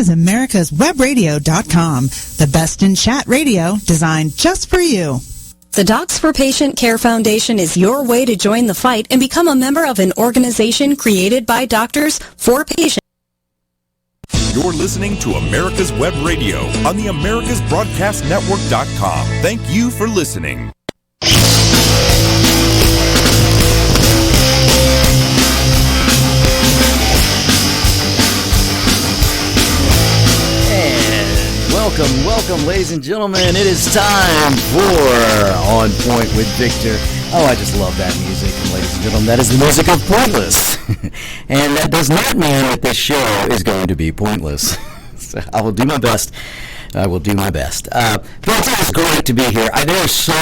is americaswebradio.com, the best in chat radio designed just for you. The Docs for Patient Care Foundation is your way to join the fight and become a member of an organization created by doctors for patients. You're listening to America's Web Radio on the AmericasBroadcastNetwork.com. Thank you for listening. Welcome, ladies and gentlemen. It is time for On Point with Victor. Oh, I just love that music, ladies and gentlemen. That is the music of Pointless. And that does not mean that this show is going to be pointless. So I will do my best. Folks, it is great to be here. There is so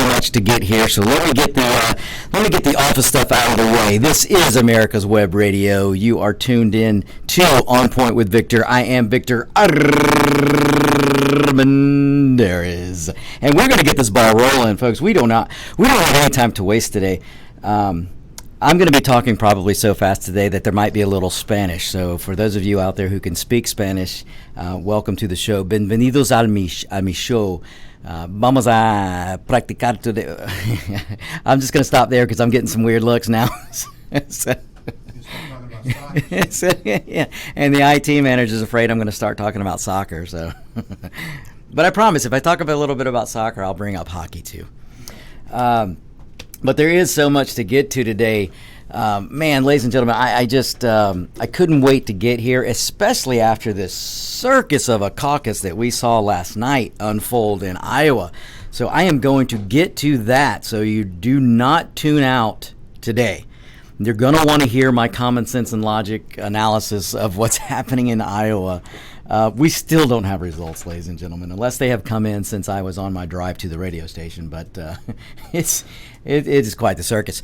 much to get here. So let me get the office stuff out of the way. This is America's Web Radio. You are tuned in to On Point with Victor. I am Victor Armendariz, and we're going to get this ball rolling, folks. We don't have any time to waste today. I'm going to be talking probably so fast today that there might be a little Spanish. So for those of you out there who can speak Spanish, welcome to the show. Bienvenidos a mi show. Vamos a practicar today. I'm just going to stop there because I'm getting some weird looks now. Yeah. And the IT manager is afraid I'm going to start talking about soccer. So, but I promise, if I talk a little bit about soccer, I'll bring up hockey too. But there is so much to get to today. Man, ladies and gentlemen, I couldn't wait to get here, especially after this circus of a caucus that we saw last night unfold in Iowa. So I am going to get to that, so you do not tune out today. You're going to want to hear my common sense and logic analysis of what's happening in Iowa. We still don't have results, ladies and gentlemen, unless they have come in since I was on my drive to the radio station. But it is quite the circus.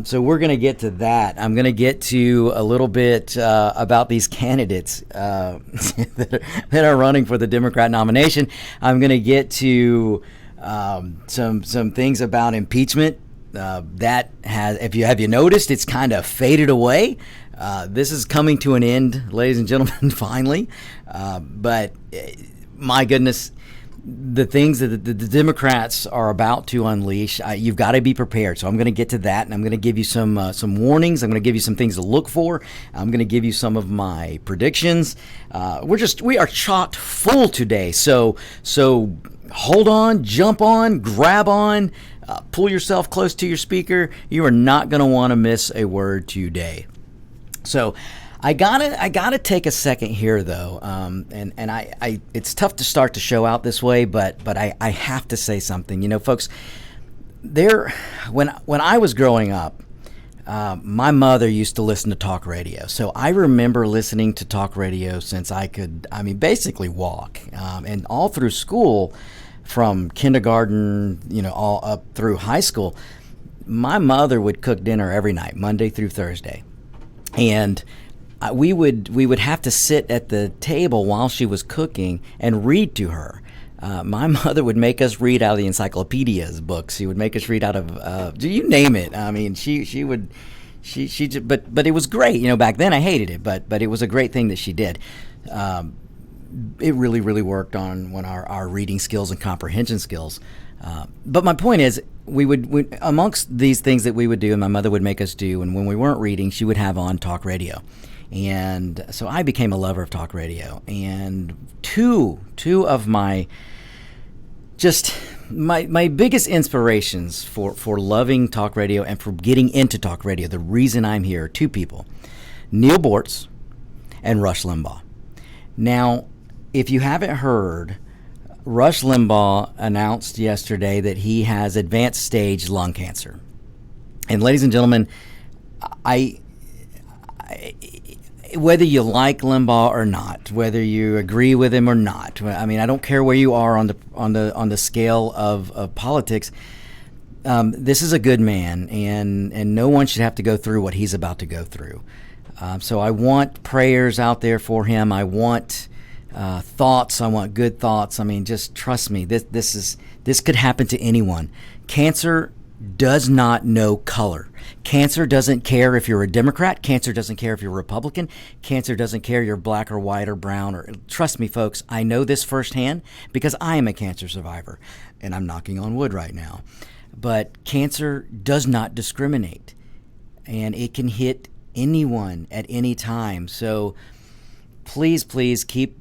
So we're going to get to that. I'm going to get to a little bit about these candidates that are running for the Democrat nomination. I'm going to get to some things about impeachment. That has, have you noticed, it's kind of faded away. This is coming to an end, ladies and gentlemen, finally. But my goodness, the things that the Democrats are about to unleash, you've got to be prepared. So I'm going to get to that, and I'm going to give you some warnings. I'm going to give you some things to look for. I'm going to give you some of my predictions. We are chock full today. So hold on, jump on, grab on. Pull yourself close to your speaker. You are not going to want to miss a word today. So I gotta take a second here though, and I it's tough to start the show out this way, but I have to say something. You know, folks, when I was growing up, my mother used to listen to talk radio. So I remember listening to talk radio since I could, basically walk, and all through school. From kindergarten, all up through high school, my mother would cook dinner every night, Monday through Thursday, and we would have to sit at the table while she was cooking and read to her. My mother would make us read out of the encyclopedias books. She would make us read out of you name it. She would. But it was great. Back then I hated it, but it was a great thing that she did. It really, really worked on our reading skills and comprehension skills. But my point is, we amongst these things that we would do, and my mother would make us do, and when we weren't reading, she would have on talk radio. And so I became a lover of talk radio. And two of my biggest inspirations for loving talk radio and for getting into talk radio, the reason I'm here, are two people, Neil Bortz and Rush Limbaugh. Now, if you haven't heard, Rush Limbaugh announced yesterday that he has advanced stage lung cancer. And ladies and gentlemen, whether you like Limbaugh or not, whether you agree with him or not, I don't care where you are on the scale of politics. This is a good man, and no one should have to go through what he's about to go through. So I want prayers out there for him. I want thoughts. I want good thoughts. Just trust me. This could happen to anyone. Cancer does not know color. Cancer doesn't care if you're a Democrat. Cancer doesn't care if you're a Republican. Cancer doesn't care if you're black or white or brown. Or trust me, folks, I know this firsthand because I am a cancer survivor, and I'm knocking on wood right now. But cancer does not discriminate, and it can hit anyone at any time. So please keep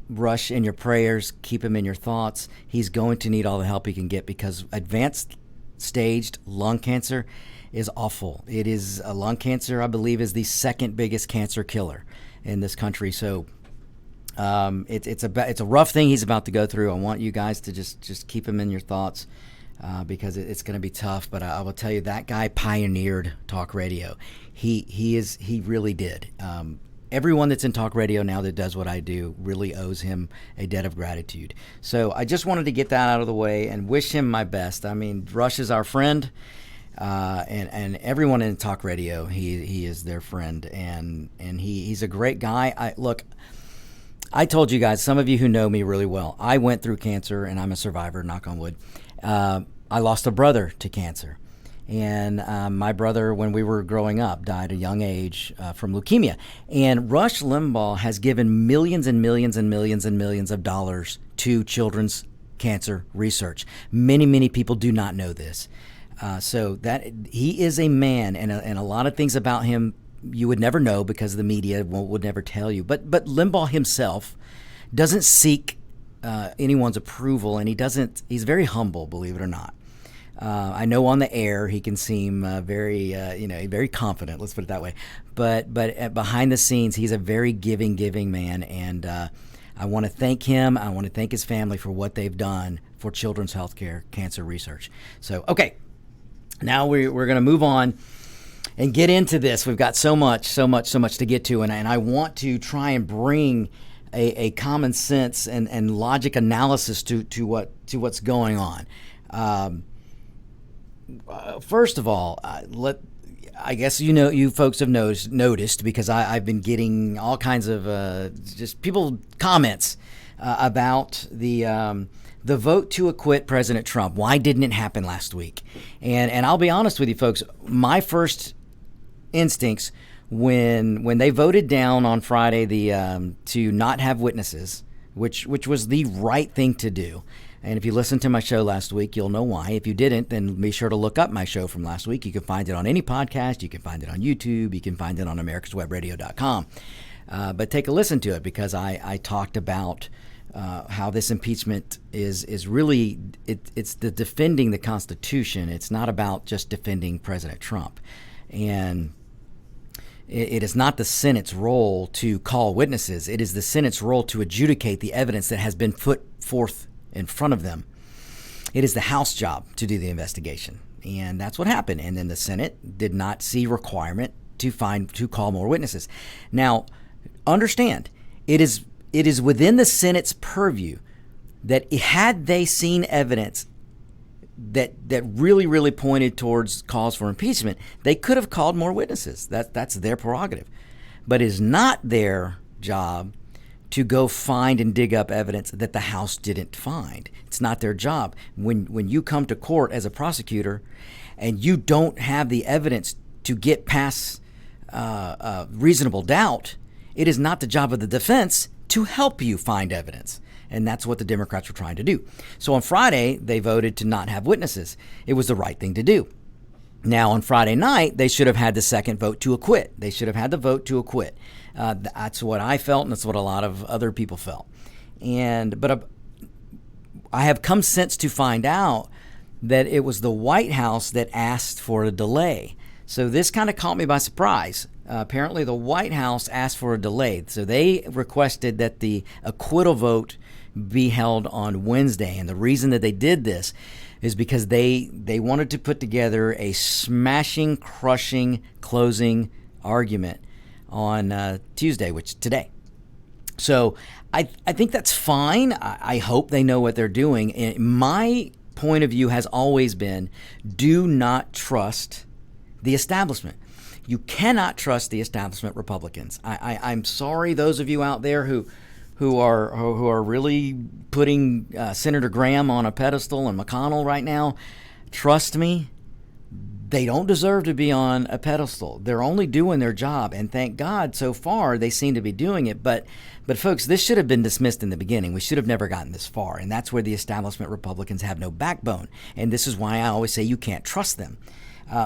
Rush in your prayers. Keep him in your thoughts. He's going to need all the help he can get because advanced staged lung cancer is awful. It is lung cancer, I believe, is the second biggest cancer killer in this country. So it's a rough thing he's about to go through. I want you guys to just keep him in your thoughts because it's going to be tough. But I will tell you, that guy pioneered talk radio. He really did. Everyone that's in talk radio now that does what I do really owes him a debt of gratitude. So I just wanted to get that out of the way and wish him my best. I mean, Rush is our friend, and everyone in talk radio, he is their friend, and he's a great guy. Look, I told you guys, some of you who know me really well, I went through cancer, and I'm a survivor, knock on wood. I lost a brother to cancer. And my brother, when we were growing up, died at a young age from leukemia. And Rush Limbaugh has given millions and millions and millions and millions of dollars to children's cancer research. Many people do not know this. So that he is a man, and a lot of things about him you would never know because the media would never tell you. But Limbaugh himself doesn't seek anyone's approval, and he's very humble, believe it or not. I know on the air he can seem very confident. Let's put it that way. But behind the scenes, he's a very giving man, and I want to thank him. I want to thank his family for what they've done for children's healthcare cancer research. So, okay, now we're going to move on and get into this. We've got so much to get to, and I want to try and bring a common sense and logic analysis to what's going on. First of all, I guess you folks have noticed because I've been getting all kinds of just people comments about the vote to acquit President Trump. Why didn't it happen last week? And I'll be honest with you folks, my first instincts when they voted down on Friday to not have witnesses, which was the right thing to do. And if you listened to my show last week, you'll know why. If you didn't, then be sure to look up my show from last week. You can find it on any podcast. You can find it on YouTube. You can find it on americaswebradio.com. But take a listen to it because I talked about how this impeachment is really, it's the defending the Constitution. It's not about just defending President Trump. And it is not the Senate's role to call witnesses. It is the Senate's role to adjudicate the evidence that has been put forth in front of them. It is the House job to do the investigation, and that's what happened. And then the Senate did not see requirement to call more witnesses. Now, understand, it is within the Senate's purview that had they seen evidence that really pointed towards cause for impeachment, they could have called more witnesses. That's their prerogative, but it is not their job to go find and dig up evidence that the House didn't find. It's not their job. When you come to court as a prosecutor and you don't have the evidence to get past reasonable doubt, it is not the job of the defense to help you find evidence. And that's what the Democrats were trying to do. So on Friday, they voted to not have witnesses. It was the right thing to do. Now, on Friday night, they should have had the second vote to acquit. They should have had the vote to acquit. That's what I felt, and that's what a lot of other people felt. But I have come since to find out that it was the White House that asked for a delay. So this kind of caught me by surprise. Apparently, the White House asked for a delay. So they requested that the acquittal vote be held on Wednesday. And the reason that they did this is because they wanted to put together a smashing, crushing, closing argument on Tuesday, which is today. So I think that's fine. I hope they know what they're doing. And my point of view has always been, do not trust the establishment. You cannot trust the establishment Republicans. I'm sorry, those of you out there who are really putting Senator Graham on a pedestal and McConnell right now. Trust me, they don't deserve to be on a pedestal. They're only doing their job, and thank God so far they seem to be doing it. But folks, this should have been dismissed in the beginning. We should have never gotten this far, and that's where the establishment Republicans have no backbone. And this is why I always say you can't trust them.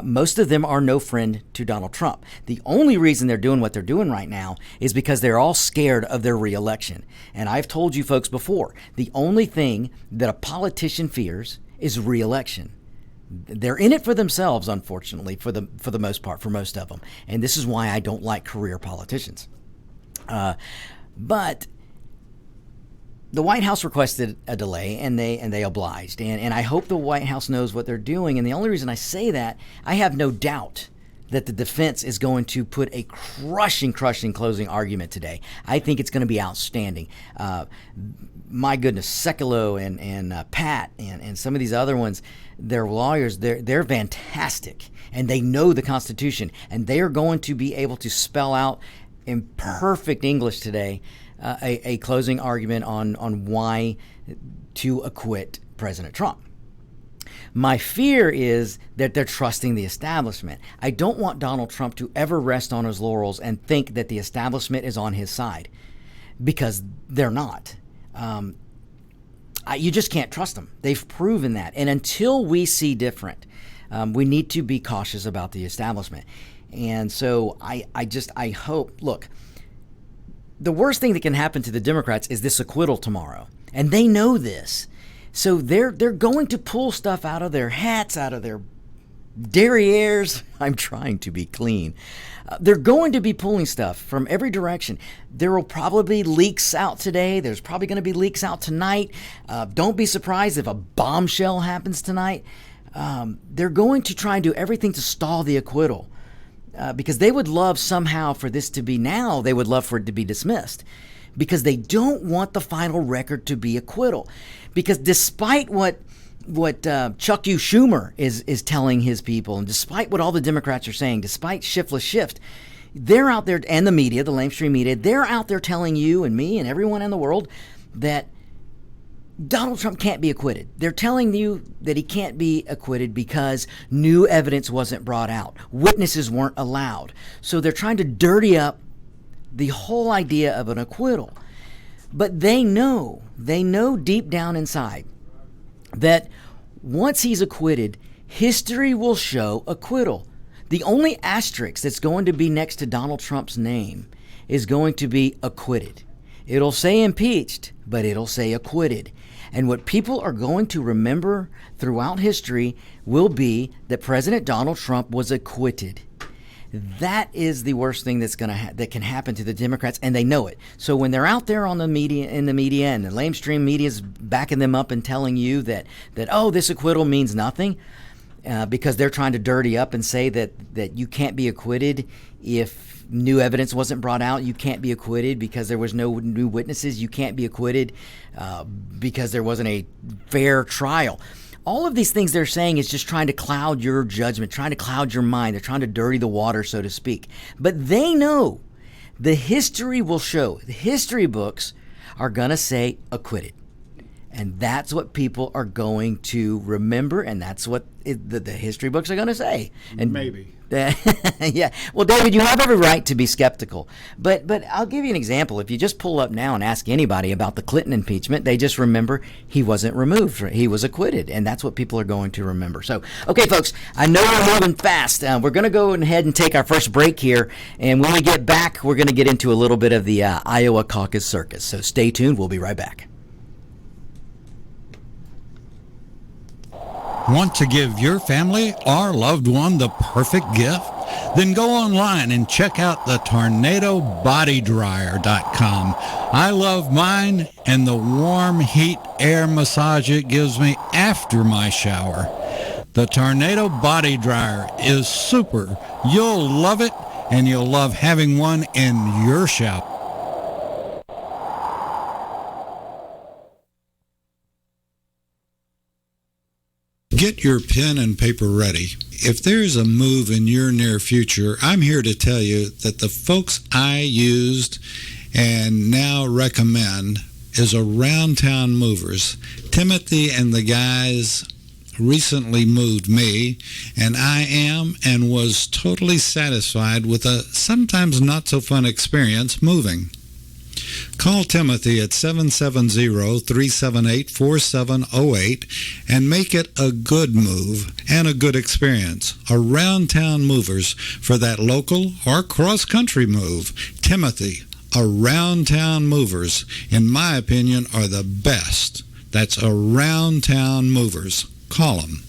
Most of them are no friend to Donald Trump. The only reason they're doing what they're doing right now is because they're all scared of their reelection. And I've told you folks before, the only thing that a politician fears is reelection. They're in it for themselves, unfortunately, for the most part, for most of them. And this is why I don't like career politicians. But the White House requested a delay, and they obliged. And I hope the White House knows what they're doing. And the only reason I say that, I have no doubt that the defense is going to put a crushing closing argument today. I think it's going to be outstanding. My goodness, Sekulow and Pat and some of these other ones, their lawyers, they're fantastic, and they know the Constitution, and they are going to be able to spell out in perfect English today a closing argument on why to acquit President Trump. My fear is that they're trusting the establishment. I don't want Donald Trump to ever rest on his laurels and think that the establishment is on his side, because they're not. You just can't trust them. They've proven that. And until we see different, we need to be cautious about the establishment. And so I hope, look, the worst thing that can happen to the Democrats is this acquittal tomorrow. And they know this. So they're going to pull stuff out of their hats, out of their derrieres. I'm trying to be clean. They're going to be pulling stuff from every direction. There will probably be leaks out today. There's probably going to be leaks out tonight. Don't be surprised if a bombshell happens tonight. They're going to try and do everything to stall the acquittal, because they would love somehow for this to be now. They would love for it to be dismissed, because they don't want the final record to be acquittal. Because despite what Chuck U. Schumer is telling his people, and despite what all the Democrats are saying, despite shiftless shift, they're out there, and the media, the lamestream media, they're out there telling you and me and everyone in the world that Donald Trump can't be acquitted. They're telling you that he can't be acquitted because new evidence wasn't brought out. Witnesses weren't allowed. So they're trying to dirty up the whole idea of an acquittal. But they know deep down inside that once he's acquitted, history will show acquittal. The only asterisk that's going to be next to Donald Trump's name is going to be acquitted. It'll say impeached, but it'll say acquitted. And what people are going to remember throughout history will be that President Donald Trump was acquitted. That is the worst thing that's that can happen to the Democrats, and they know it. So when they're out there on the media, and the lamestream media is backing them up and telling you that oh, this acquittal means nothing, because they're trying to dirty up and say that you can't be acquitted if new evidence wasn't brought out. You can't be acquitted because there was no new witnesses. You can't be acquitted because there wasn't a fair trial. All of these things they're saying is just trying to cloud your judgment, trying to cloud your mind. They're trying to dirty the water, so to speak. But they know the history will show. The history books are going to say acquitted. And that's what people are going to remember, and that's what the history books are going to say. And maybe. Yeah. Well, David, you have every right to be skeptical. But I'll give you an example. If you just pull up now and ask anybody about the Clinton impeachment, they just remember he wasn't removed. He was acquitted, and that's what people are going to remember. So, okay, folks, I know we're moving fast. We're going to go ahead and take our first break here, and when we get back, we're going to get into a little bit of the Iowa Caucus Circus. So stay tuned. We'll be right back. Want to give your family or loved one the perfect gift? Then go online and check out the TornadoBodyDryer.com. I love mine and the warm heat air massage it gives me after my shower. The Tornado Body Dryer is super. You'll love it, and you'll love having one in your shower. Get your pen and paper ready. If there's a move in your near future, I'm here to tell you that the folks I used and now recommend is Around Town Movers. Timothy and the guys recently moved me, and I am and was totally satisfied with a sometimes not so fun experience moving. Call Timothy at 770-378-4708 and make it a good move and a good experience. Around Town Movers for that local or cross-country move. Timothy, Around Town Movers, in my opinion, are the best. That's Around Town Movers. Call them.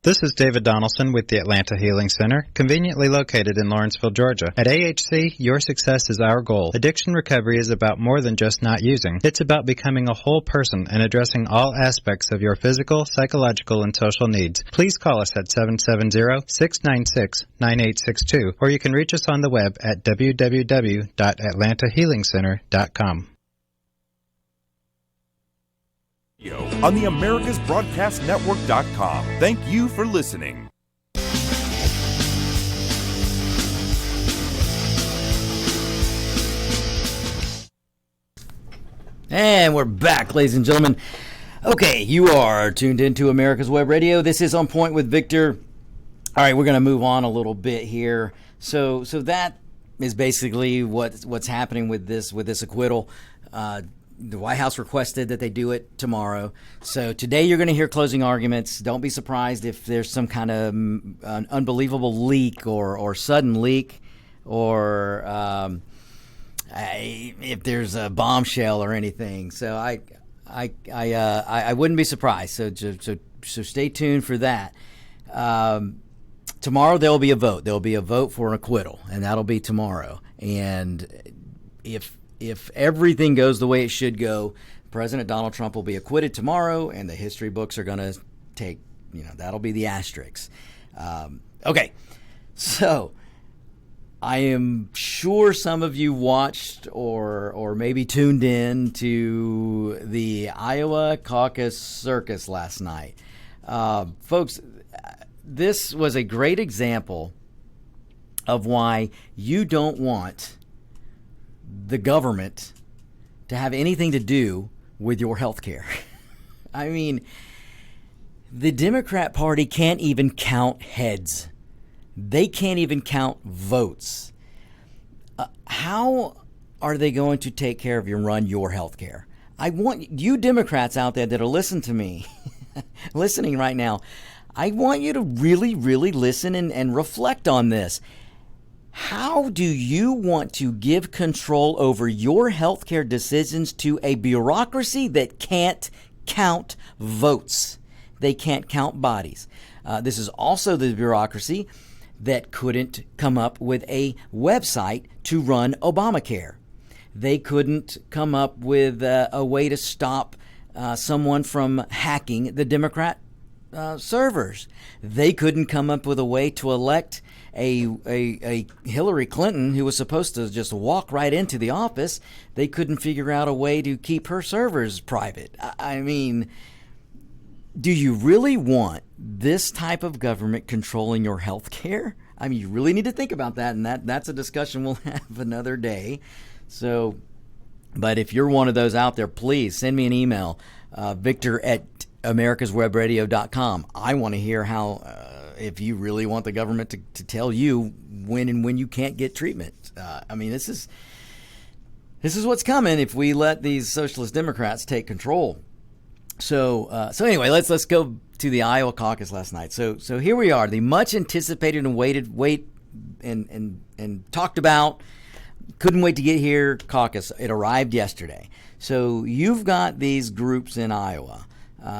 This is David Donaldson with the Atlanta Healing Center, conveniently located in Lawrenceville, Georgia. At AHC, your success is our goal. Addiction recovery is about more than just not using. It's about becoming a whole person and addressing all aspects of your physical, psychological, and social needs. Please call us at 770-696-9862, or you can reach us on the web at www.atlantahealingcenter.com. On the AmericasBroadcastNetwork.com. Thank you for listening. And we're back, ladies and gentlemen. Okay, you are tuned into America's Web Radio. This is On Point with Victor. All right, we're going to move on a little bit here. So that is basically what's happening with this acquittal. The White House requested that they do it tomorrow. So today you're going to hear closing arguments. Don't be surprised if there's some kind of an unbelievable leak or sudden leak, or if there's a bombshell or anything. So I wouldn't be surprised. So stay tuned for that. Tomorrow there will be a vote. There will be a vote for an acquittal, and that'll be tomorrow. And if everything goes the way it should go, President Donald Trump will be acquitted tomorrow, and the history books are going to take, that'll be the asterisks. Okay, so I am sure some of you watched or maybe tuned in to the Iowa Caucus Circus last night. Folks, this was a great example of why you don't want the government to have anything to do with your health care. I mean, the Democrat Party can't even count heads. They can't even count votes. How are they going to take care of you and run your health care? I want you Democrats out there that are listening to me, listening right now, I want you to really, really listen and reflect on this. How do you want to give control over your healthcare decisions to a bureaucracy that can't count votes? They can't count bodies. This is also the bureaucracy that couldn't come up with a website to run Obamacare. They couldn't come up with a way to stop someone from hacking the Democrat servers. They couldn't come up with a way to elect a Hillary Clinton who was supposed to just walk right into the office. They couldn't figure out a way to keep her servers private. I mean, do you really want this type of government controlling your health care? I mean, you really need to think about that, and that's a discussion we'll have another day. So, but if you're one of those out there, please send me an email, victor@americaswebradio.com. I want to hear how, if you really want the government to tell you when and when you can't get treatment. I mean, this is what's coming if we let these socialist Democrats take control. So anyway, let's go to the Iowa caucus last night. So here we are, the much anticipated and wait and talked about. Couldn't wait to get here caucus. It arrived yesterday. So you've got these groups in Iowa.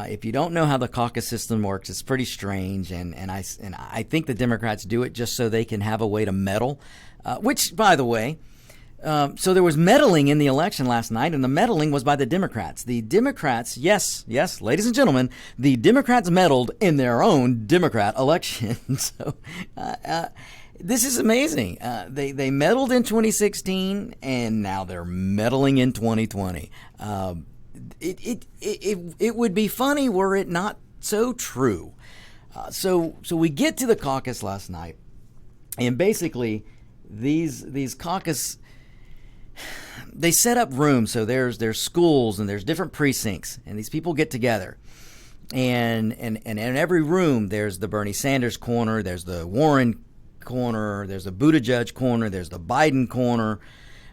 If you don't know how the caucus system works, it's pretty strange, and I think the Democrats do it just so they can have a way to meddle. Which, by the way, so there was meddling in the election last night, and the meddling was by the Democrats. The Democrats, yes, ladies and gentlemen, the Democrats meddled in their own Democrat election. So this is amazing. They meddled in 2016, and now they're meddling in 2020. It would be funny were it not so true. So we get to the caucus last night, and basically these caucus they set up rooms. So there's schools and there's different precincts, and these people get together. And in every room, there's the Bernie Sanders corner, there's the Warren corner, there's the Buttigieg corner, there's the Biden corner,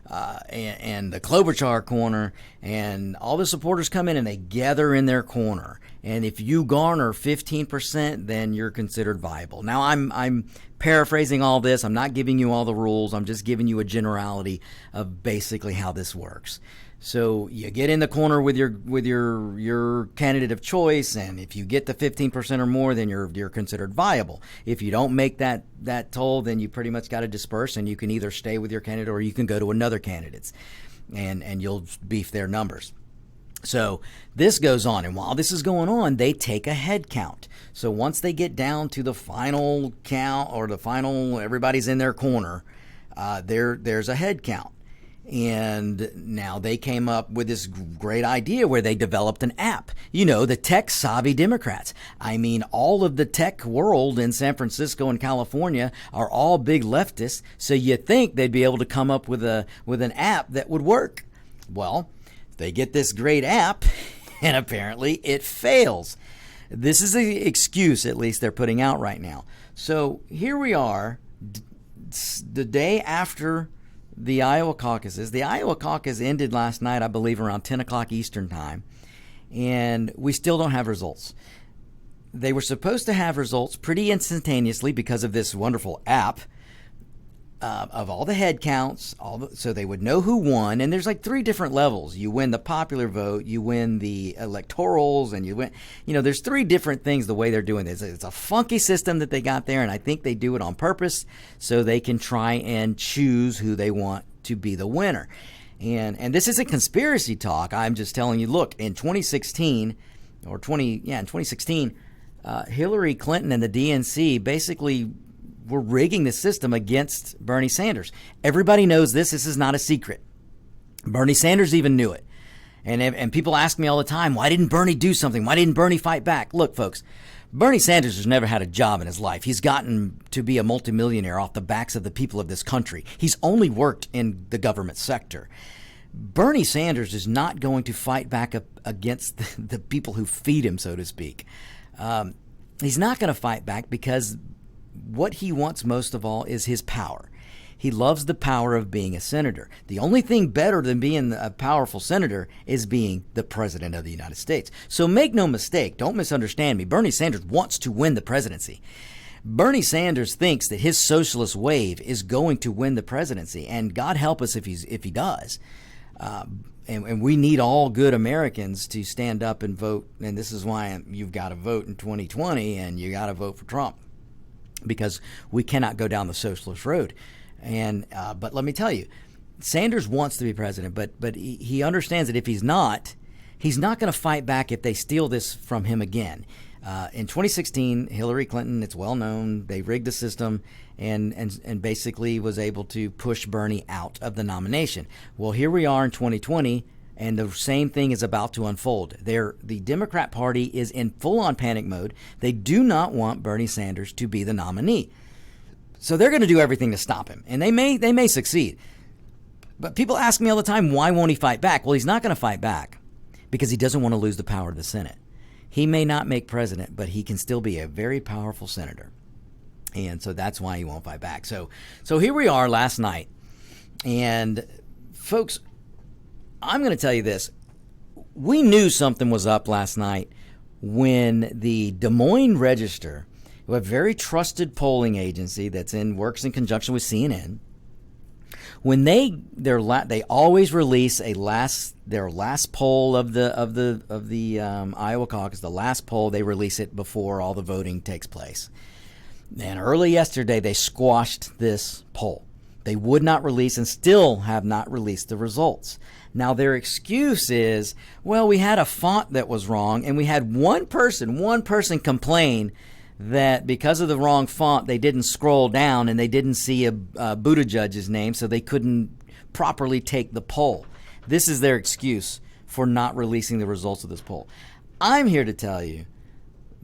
and the Klobuchar corner, and all the supporters come in and they gather in their corner. And if you garner 15%, then you're considered viable. Now, I'm paraphrasing all this. I'm not giving you all the rules. I'm just giving you a generality of basically how this works. So you get in the corner with your candidate of choice, and if you get the 15% or more, then you're considered viable. If you don't make that toll, then you pretty much got to disperse, and you can either stay with your candidate or you can go to another candidate's, and you'll beef their numbers. So this goes on, and while this is going on, they take a head count. So once they get down to the final count, or the final, everybody's in their corner, there's a head count. And now they came up with this great idea where they developed an app. You know, the tech-savvy Democrats. I mean, all of the tech world in San Francisco and California are all big leftists, so you'd think they'd be able to come up with an app that would work. Well, they get this great app, and apparently it fails. This is the excuse, at least, they're putting out right now. So here we are, the day after the Iowa caucuses. The Iowa caucus ended last night, I believe, around 10 o'clock Eastern time, and we still don't have results. They were supposed to have results pretty instantaneously because of this wonderful app of all the head counts, so they would know who won. And there's like 3 different levels. You win the popular vote, you win the electorals, and you win, there's 3 different things the way they're doing this. It's a funky system that they got there, and I think they do it on purpose so they can try and choose who they want to be the winner. And this isn't conspiracy talk. I'm just telling you, look, in 2016, Hillary Clinton and the DNC basically were rigging the system against Bernie Sanders. Everybody knows this. This is not a secret. Bernie Sanders even knew it. And people ask me all the time, why didn't Bernie do something? Why didn't Bernie fight back? Look, folks, Bernie Sanders has never had a job in his life. He's gotten to be a multimillionaire off the backs of the people of this country. He's only worked in the government sector. Bernie Sanders is not going to fight back against the people who feed him, so to speak. He's not going to fight back because what he wants most of all is his power. He loves the power of being a senator. The only thing better than being a powerful senator is being the president of the United States. So make no mistake, don't misunderstand me. Bernie Sanders wants to win the presidency. Bernie Sanders thinks that his socialist wave is going to win the presidency, and God help us if he does. And we need all good Americans to stand up and vote, and this is why you've got to vote in 2020, and you got to vote for Trump, because we cannot go down the socialist road. And but let me tell you, Sanders wants to be president, but he understands that if he's not going to fight back if they steal this from him again. In 2016, Hillary Clinton, it's well known, they rigged the system and basically was able to push Bernie out of the nomination. Well, here we are in 2020, and the same thing is about to unfold. The Democrat Party is in full-on panic mode. They do not want Bernie Sanders to be the nominee. So they're going to do everything to stop him, and they may succeed. But people ask me all the time, why won't he fight back? Well, he's not going to fight back because he doesn't want to lose the power of the Senate. He may not make president, but he can still be a very powerful senator. And so that's why he won't fight back. So here we are last night. And folks, I'm going to tell you this. We knew something was up last night when the Des Moines Register, a very trusted polling agency works in conjunction with CNN, when they always release their last poll of the Iowa caucus, the last poll, they release it before all the voting takes place. And early yesterday they squashed this poll. They would not release and still have not released the results. Now their excuse is, well, we had a font that was wrong, and we had one person complain that because of the wrong font, they didn't scroll down and they didn't see a Buttigieg's name, so they couldn't properly take the poll. This is their excuse for not releasing the results of this poll. I'm here to tell you,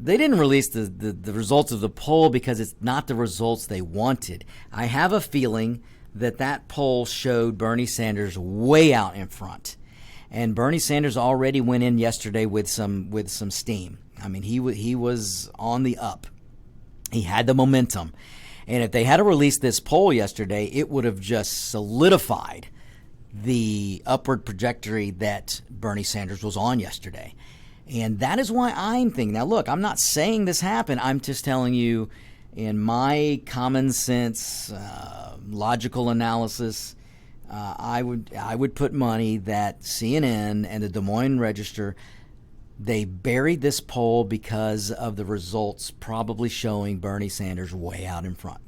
they didn't release the results of the poll because it's not the results they wanted. I have a feeling that poll showed Bernie Sanders way out in front. And Bernie Sanders already went in yesterday with some steam. I mean, he was on the up. He had the momentum. And if they had to release this poll yesterday, it would have just solidified the upward trajectory that Bernie Sanders was on yesterday. And that is why I'm thinking. Now, look, I'm not saying this happened. I'm just telling you, in my common sense, logical analysis, I would put money that CNN and the Des Moines Register, they buried this poll because of the results probably showing Bernie Sanders way out in front.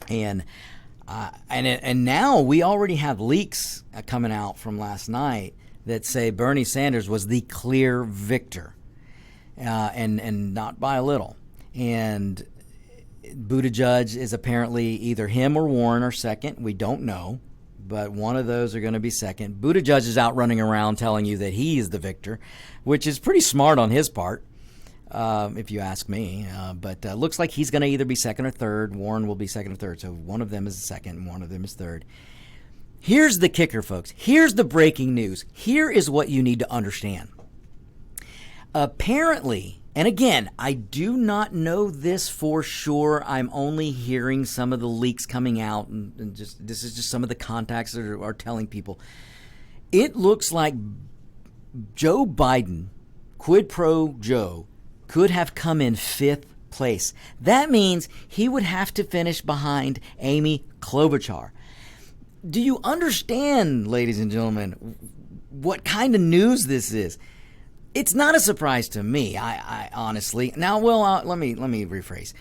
And now we already have leaks coming out from last night that say Bernie Sanders was the clear victor, and not by a little. And Buttigieg is apparently either him or Warren are second. We don't know, but one of those are going to be second. Buttigieg is out running around telling you that he is the victor, which is pretty smart on his part, if you ask me. But looks like he's going to either be second or third. Warren will be second or third. So one of them is second and one of them is third. Here's the kicker, folks. Here's the breaking news. Here is what you need to understand. Apparently, and again, I do not know this for sure. I'm only hearing some of the leaks coming out, and just this is just some of the contacts that are telling people. It looks like Joe Biden, quid pro Joe, could have come in 5th place. That means he would have to finish behind Amy Klobuchar. Do you understand, ladies and gentlemen, what kind of news this is? It's not a surprise to me. I honestly, now, let me rephrase.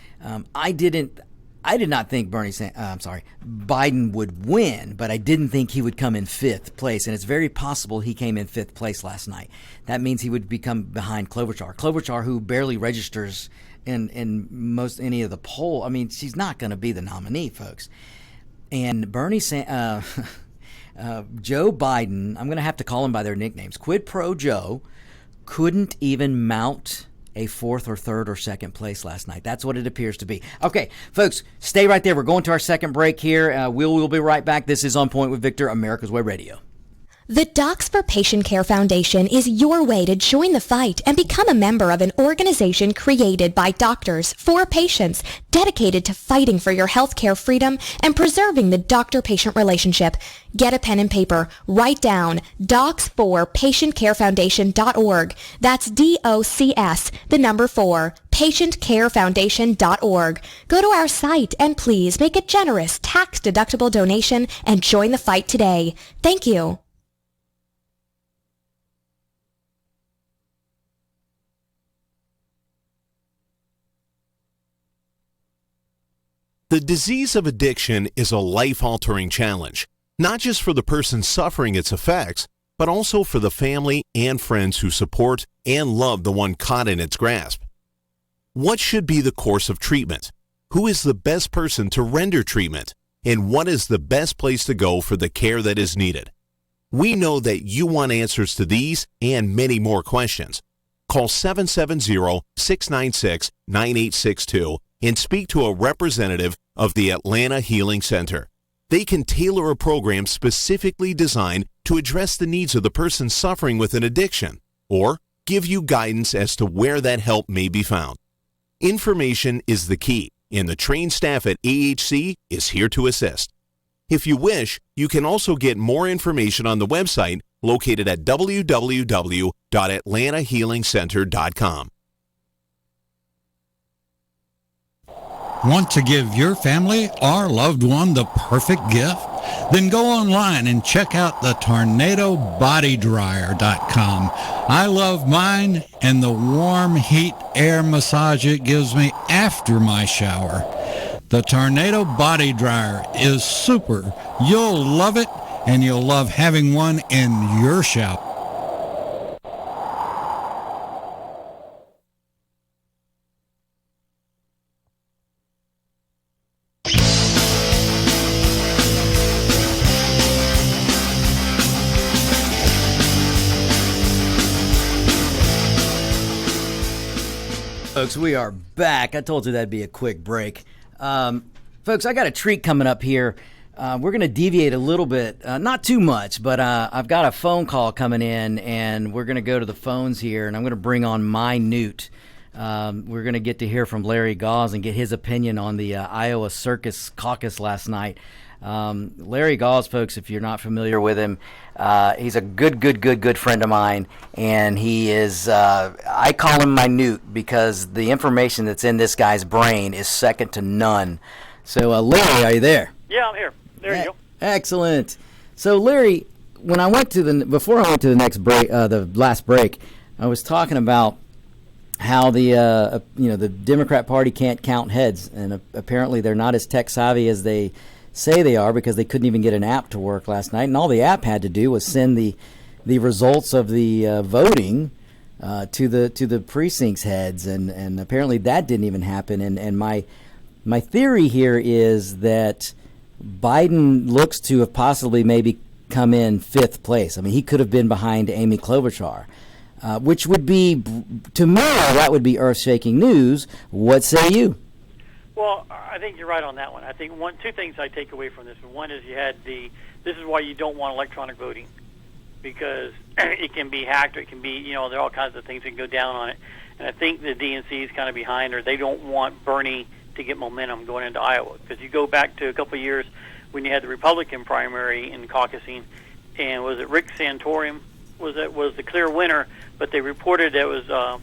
I did not think Biden would win, but I didn't think he would come in 5th place, and it's very possible he came in 5th place last night. That means he would become behind Klobuchar, who barely registers in most any of the poll. I mean, she's not going to be the nominee, folks. And Joe Biden, I'm going to have to call him by their nicknames. Quid pro Joe couldn't even mount a 4th or 3rd or 2nd place last night. That's what it appears to be. Okay, folks, stay right there. We're going to our second break here. We'll be right back. This is On Point with Victor, America's Web Radio. The Docs for Patient Care Foundation is your way to join the fight and become a member of an organization created by doctors for patients, dedicated to fighting for your healthcare freedom and preserving the doctor-patient relationship. Get a pen and paper. Write down docs4patientcarefoundation.org. That's DOCS, the number 4, patientcarefoundation.org. Go to our site and please make a generous tax-deductible donation and join the fight today. Thank you. The disease of addiction is a life-altering challenge, not just for the person suffering its effects, but also for the family and friends who support and love the one caught in its grasp. What should be the course of treatment? Who is the best person to render treatment? And what is the best place to go for the care that is needed? We know that you want answers to these and many more questions. Call 770-696-9862 and speak to a representative of the Atlanta Healing Center. They can tailor a program specifically designed to address the needs of the person suffering with an addiction, or give you guidance as to where that help may be found. Information is the key, and the trained staff at AHC is here to assist. If you wish, you can also get more information on the website located at www.atlantahealingcenter.com. Want to give your family or loved one the perfect gift? Then go online and check out the TornadoBodyDryer.com. I love mine and the warm heat air massage it gives me after my shower. The Tornado Body Dryer is super. You'll love it, and you'll love having one in your shower. Folks, we are back. I told you that'd be a quick break. Folks, I got a treat coming up here we're going to deviate a little bit, not too much, but I've got a phone call coming in, and we're going to go to the phones here, and I'm going to bring on my Newt. We're going to get to hear from Larry Gause and get his opinion on the Iowa Circus Caucus last night. Larry Gause, folks, if you're not familiar with him, he's a good friend of mine, and he is, I call him my Newt because the information that's in this guy's brain is second to none. So, Larry, are you there? Yeah, I'm here. There you go. Excellent. So, Larry, when I went to before I went to the next break, the last break, I was talking about how the Democrat Party can't count heads, and apparently they're not as tech savvy as they say they are, because they couldn't even get an app to work last night, and all the app had to do was send the results of the voting to the precincts heads, and apparently that didn't even happen. And my theory here is that Biden looks to have possibly maybe come in fifth place. I mean, he could have been behind Amy Klobuchar, which would be, to me, that would be earth-shaking news. What say you? Well, I think you're right on that one. I think two things I take away from this. One is this is why you don't want electronic voting, because it can be hacked, or it can be, there are all kinds of things that can go down on it. And I think the DNC is kind of behind, or they don't want Bernie to get momentum going into Iowa. Because you go back to a couple of years when you had the Republican primary in caucusing, and was it Rick Santorum was the clear winner, but they reported that it was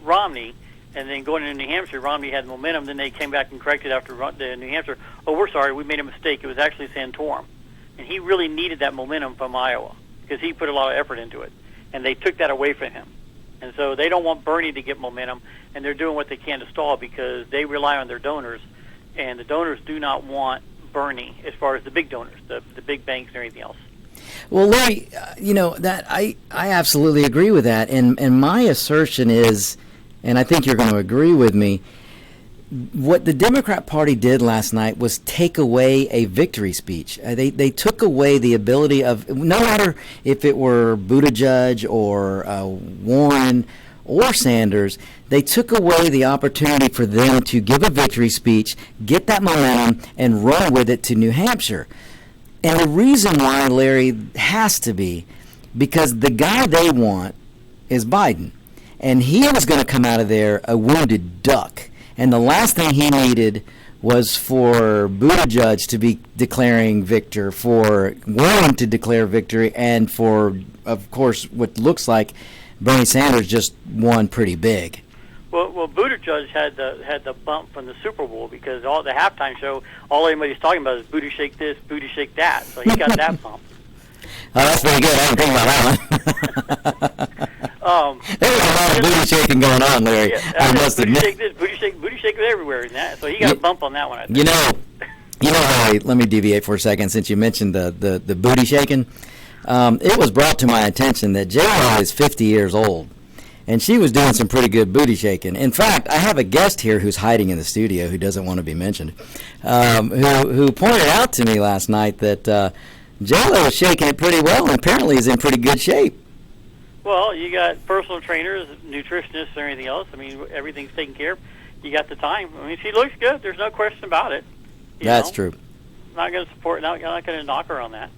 Romney. And then going into New Hampshire, Romney had momentum. Then they came back and corrected after the New Hampshire. Oh, we're sorry, we made a mistake. It was actually Santorum. And he really needed that momentum from Iowa because he put a lot of effort into it. And they took that away from him. And so they don't want Bernie to get momentum, and they're doing what they can to stall because they rely on their donors. And the donors do not want Bernie as far as the big donors, the big banks and everything else. Well, Larry, that I absolutely agree with that. And my assertion is, and I think you're going to agree with me, what the Democrat Party did last night was take away a victory speech. They took away the ability of, no matter if it were Buttigieg or Warren or Sanders, they took away the opportunity for them to give a victory speech, get that momentum, and run with it to New Hampshire. And the reason why, Larry, has to be because the guy they want is Biden. And he was going to come out of there a wounded duck. And the last thing he needed was for Buttigieg to be declaring victor, for Warren to declare victory, and for, of course, what looks like Bernie Sanders just won pretty big. Well, Buttigieg had the bump from the Super Bowl because all the halftime show, all anybody's talking about is booty shake this, booty shake that. So he got that bump. Oh, that's pretty good. I didn't think about that one. There's a lot of booty shaking going on, Larry. Yeah, I must admit. Booty shake everywhere. So he got a bump on that one, I think. Larry, let me deviate for a second since you mentioned the booty shaking. It was brought to my attention that J-Lo is 50 years old, and she was doing some pretty good booty shaking. In fact, I have a guest here who's hiding in the studio who doesn't want to be mentioned, who pointed out to me last night that J-Lo is shaking it pretty well and apparently is in pretty good shape. Well, you got personal trainers, nutritionists, and everything else. I mean, everything's taken care of. You got the time. I mean, she looks good. There's no question about it. That's true. Not going to support. Not going to knock her on that.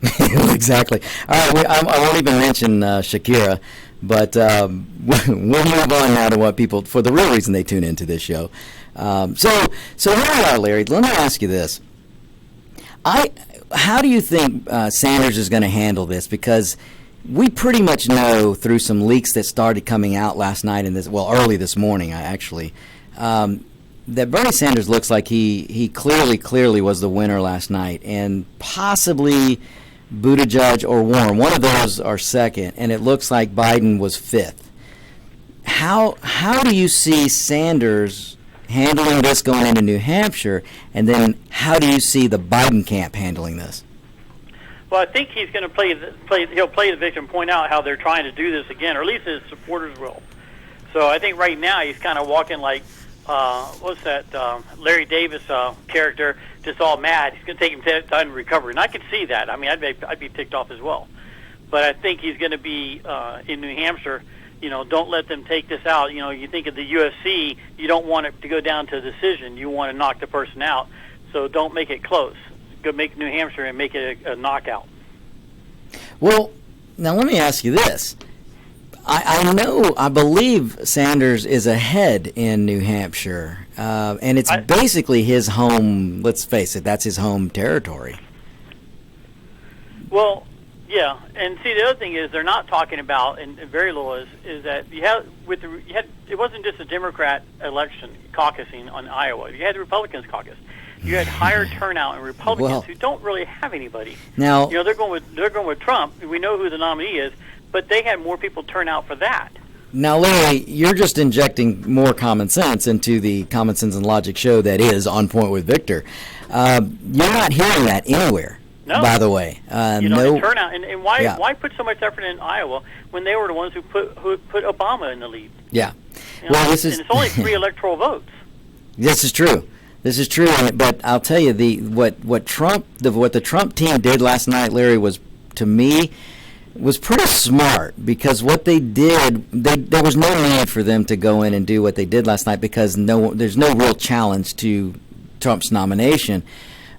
Exactly. All right, I won't even mention Shakira, but we'll move on now to what people, for the real reason they tune into this show. So here we are, Larry. Let me ask you this. How do you think Sanders is going to handle this? Because we pretty much know through some leaks that started coming out last night early this morning, actually, that Bernie Sanders looks like he clearly was the winner last night, and possibly Buttigieg or Warren, one of those are second, and it looks like Biden was fifth. How do you see Sanders handling this going into New Hampshire, and then how do you see the Biden camp handling this? Well, I think he's going to he'll play the victim, point out how they're trying to do this again, or at least his supporters will. So I think right now he's kind of walking like, what's that, Larry Davis character, just all mad. He's going to take him time to recover. And I could see that. I mean, I'd be ticked off as well. But I think he's going to be in New Hampshire. Don't let them take this out. You think of the UFC, you don't want it to go down to a decision. You want to knock the person out. So don't make it close. go make New Hampshire and make it a knockout. Well, now let me ask you this. I believe Sanders is ahead in New Hampshire, and it's basically his home, let's face it, that's his home territory. Well, yeah, and see, the other thing is they're not talking about, and very little is that it wasn't just a Democrat election caucusing on Iowa. You had the Republicans caucus. You had higher turnout in Republicans who don't really have anybody. Now, they're going with Trump. We know who the nominee is, but they had more people turn out for that. Now, Larry, you're just injecting more common sense into the Common Sense and Logic show that is On Point with Victor. You're not hearing that anywhere. No. By the way, no turnout, and why put so much effort in Iowa when they were the ones who put Obama in the lead? Yeah, and it's only 3 electoral votes. This is true. This is true, but I'll tell you what the Trump team did last night, Larry, was, to me, was pretty smart, because what they did, there was no need for them to go in and do what they did last night, because there's no real challenge to Trump's nomination.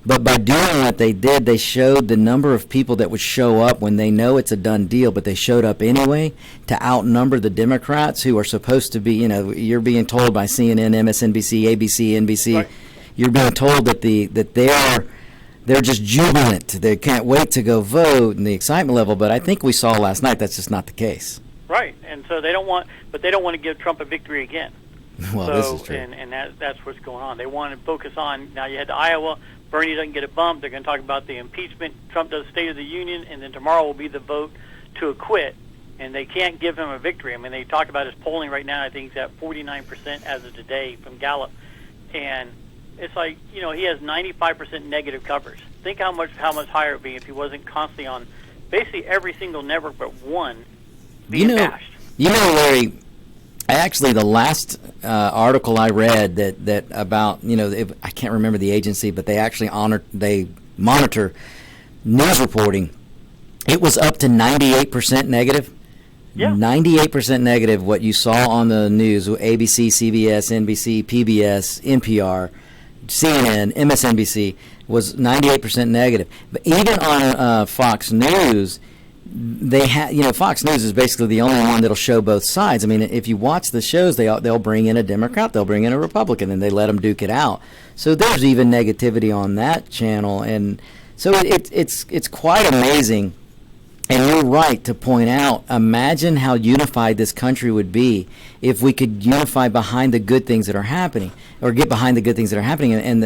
But by doing what they did, they showed the number of people that would show up when they know it's a done deal, but they showed up anyway to outnumber the Democrats, who are supposed to be, you're being told by CNN, MSNBC, ABC, NBC, right. You're being told that they're just jubilant. They can't wait to go vote, and the excitement level. But I think we saw last night that's just not the case. Right, and so they don't want to give Trump a victory again. Well, this is true. And that's what's going on. They want to focus on, now you had Iowa, Bernie doesn't get a bump. They're going to talk about the impeachment. Trump does State of the Union, and then tomorrow will be the vote to acquit. And they can't give him a victory. I mean, they talk about his polling right now. I think he's at 49% as of today from Gallup. And it's like, he has 95% negative coverage. Think how much higher it would be if he wasn't constantly on basically every single network but one being bashed. Larry, actually, the last article I read that about, I can't remember the agency, but they actually monitor news reporting. It was up to 98% negative. Yeah. 98% negative, what you saw on the news, ABC, CBS, NBC, PBS, NPR, CNN, MSNBC, was 98% negative. But even on Fox News, they Fox News is basically the only one that'll show both sides. I mean, if you watch the shows, they'll bring in a Democrat, they'll bring in a Republican, and they let them duke it out. So there's even negativity on that channel, and so it's quite amazing. And you're right to point out, imagine how unified this country would be if we could unify behind the good things that are happening, or get behind the good things that are happening. And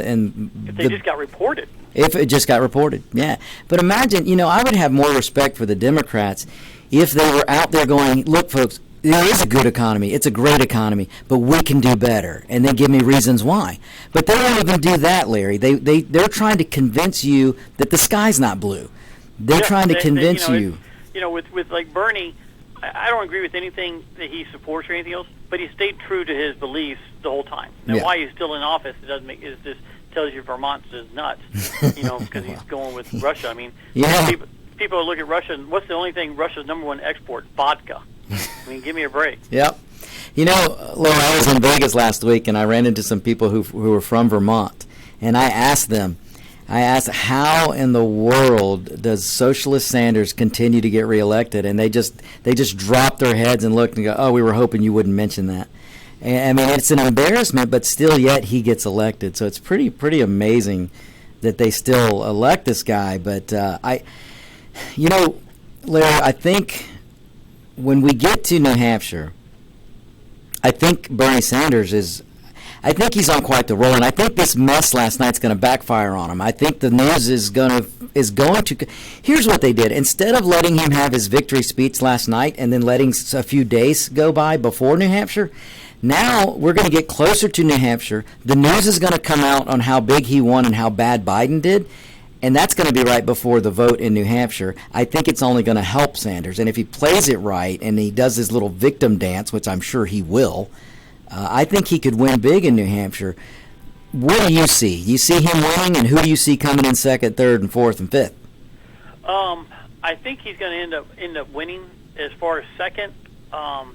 if they just got reported. If it just got reported, yeah. But imagine, I would have more respect for the Democrats if they were out there going, look, folks, there is a good economy. It's a great economy, but we can do better. And they give me reasons why. But they don't even do that, Larry. They're trying to convince you that the sky's not blue. They're trying to convince you. With like Bernie, I don't agree with anything that he supports or anything else, but he stayed true to his beliefs the whole time. Now, why he's still in office, tells you Vermont's is nuts, because he's going with Russia. I mean, people look at Russia, and what's the only thing Russia's number one export? Vodka. I mean, give me a break. Yep. Laura, I was in Vegas last week, and I ran into some people who were from Vermont, and I asked them, how in the world does Socialist Sanders continue to get reelected? And they just dropped their heads and looked and go, oh, we were hoping you wouldn't mention that. And, I mean, it's an embarrassment, but still yet he gets elected. So it's pretty amazing that they still elect this guy. But, Larry, I think when we get to New Hampshire, I think Bernie Sanders I think he's on quite the roll, and I think this mess last night's going to backfire on him. I think the news is going to. Here's what they did: instead of letting him have his victory speech last night and then letting a few days go by before New Hampshire, now we're going to get closer to New Hampshire. The news is going to come out on how big he won and how bad Biden did, and that's going to be right before the vote in New Hampshire. I think it's only going to help Sanders, and if he plays it right and he does his little victim dance, which I'm sure he will. I think he could win big in New Hampshire. What do you see? You see him winning, and who do you see coming in second, third, and fourth, and fifth? I think he's going to end up winning. As far as second, I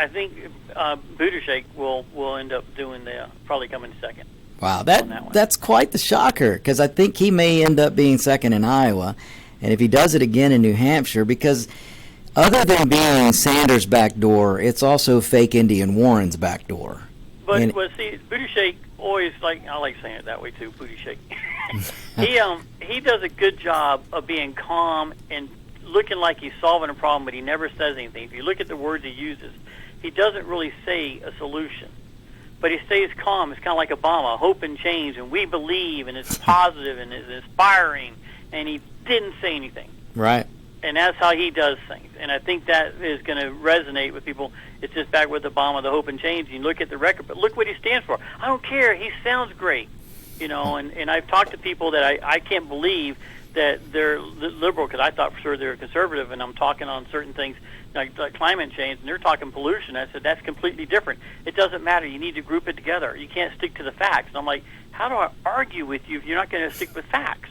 think Buttigieg will end up doing probably coming second. Wow, that's quite the shocker, because I think he may end up being second in Iowa, and if he does it again in New Hampshire, because other than being Sanders' backdoor, it's also fake Indian Warren's backdoor. But see, Buttigieg always I like saying it that way too, Buttigieg. He does a good job of being calm and looking like he's solving a problem, but he never says anything. If you look at the words he uses, he doesn't really say a solution. But he stays calm. It's kind of like Obama, hope and change, and we believe, and it's positive, and it's inspiring, and he didn't say anything. Right. And that's how he does things. And I think that is going to resonate with people. It's just back with Obama, the hope and change. You look at the record, but look what he stands for. I don't care. He sounds great. And I've talked to people that I can't believe that they're liberal, because I thought for sure they were conservative, and I'm talking on certain things like climate change, and they're talking pollution. I said, that's completely different. It doesn't matter. You need to group it together. You can't stick to the facts. And I'm like, how do I argue with you if you're not going to stick with facts?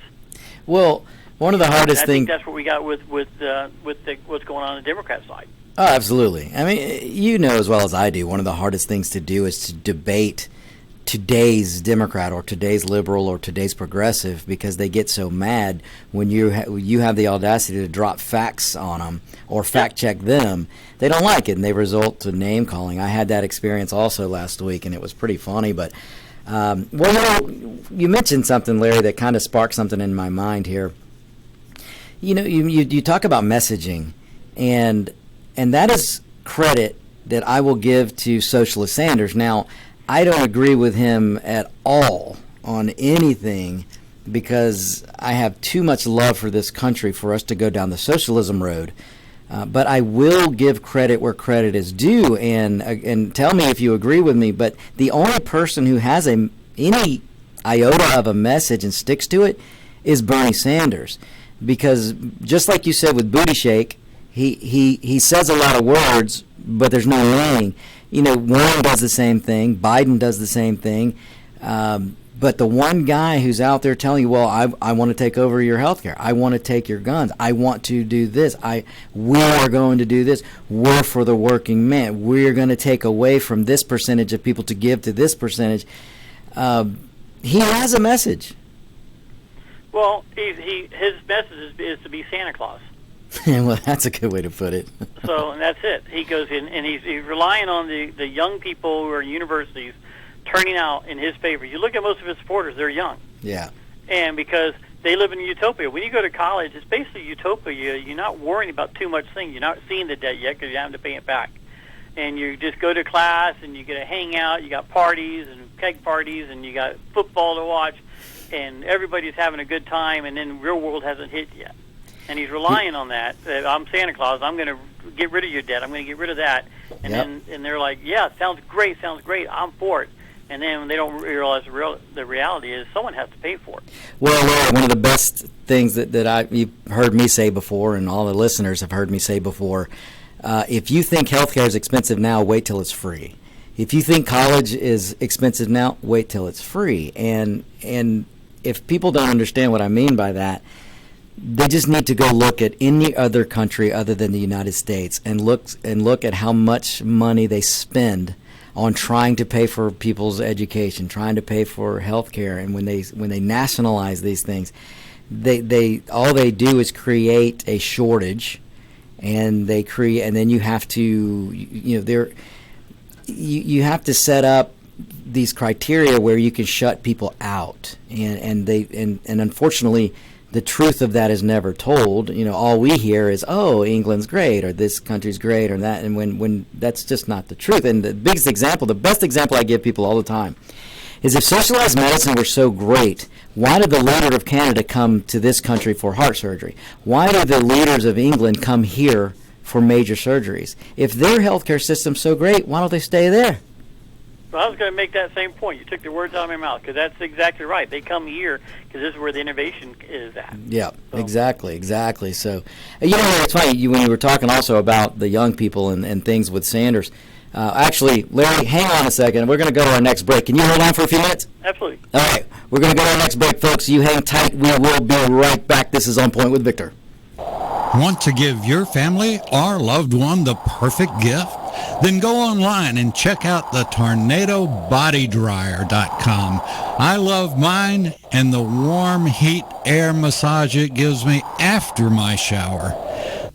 Well, one of the hardest things... I think that's what we got with what's going on the Democrat side. Oh, absolutely. I mean, you know as well as I do, one of the hardest things to do is to debate today's Democrat or today's liberal or today's progressive, because they get so mad when you have the audacity to drop facts on them or fact check them. They don't like it, and they result to name calling. I had that experience also last week, and it was pretty funny. But you mentioned something, Larry, that kind of sparked something in my mind here. You talk about messaging, and that is credit that I will give to Socialist Sanders. Now, I don't agree with him at all on anything, because I have too much love for this country for us to go down the socialism road. But I will give credit where credit is due, and tell me if you agree with me. But the only person who has any iota of a message and sticks to it is Bernie Sanders, because just like you said with Buttigieg, he says a lot of words, but there's no meaning. Warren does the same thing. Biden does the same thing. But the one guy who's out there telling you, well, I want to take over your health care. I want to take your guns. I want to do this. We are going to do this. We're for the working man. We're going to take away from this percentage of people to give to this percentage. He has a message. Well, his message is to be Santa Claus. Well, that's a good way to put it. So, and that's it. He goes in, and he's relying on the young people who are in universities turning out in his favor. You look at most of his supporters; they're young. Yeah. And because they live in utopia. When you go to college, it's basically utopia. You're not worrying about too much things. You're not seeing the debt yet because you have to pay it back. And you just go to class, and you get to hang out. You got parties and keg parties, and you got football to watch, and everybody's having a good time. And then the real world hasn't hit yet. And he's relying on that. I'm Santa Claus. I'm going to get rid of your debt. I'm going to get rid of that. And then they're like, yeah, sounds great. I'm for it. And then they don't realize the reality is someone has to pay for it. Well, one of the best things that you've heard me say before, and all the listeners have heard me say before, if you think healthcare is expensive now, wait till it's free. If you think college is expensive now, wait till it's free. And if people don't understand what I mean by that, they just need to go look at any other country other than the United States and look at how much money they spend on trying to pay for people's education, trying to pay for health care. And when they nationalize these things, they all they do is create a shortage, and then you have to you have to set up these criteria where you can shut people out, and unfortunately the truth of that is never told. All we hear is, oh, England's great, or this country's great, or that, and when that's just not the truth. And the best example I give people all the time is, if socialized medicine were so great, why did the leader of Canada come to this country for heart surgery? Why do the leaders of England come here for major surgeries? If their healthcare system's so great, why don't they stay there? Well, I was going to make that same point. You took the words out of my mouth, because that's exactly right. They come here because this is where the innovation is at. Yeah, so. Exactly. So, it's funny, when you were talking also about the young people and things with Sanders. Actually, Larry, hang on a second. We're going to go to our next break. Can you hold on for a few minutes? Absolutely. All right. We're going to go to our next break, folks. You hang tight. We will be right back. This is On Point with Victor. Want to give your family or loved one the perfect gift? Then go online and check out the tornadobodydryer.com. I love mine and the warm heat air massage it gives me after my shower.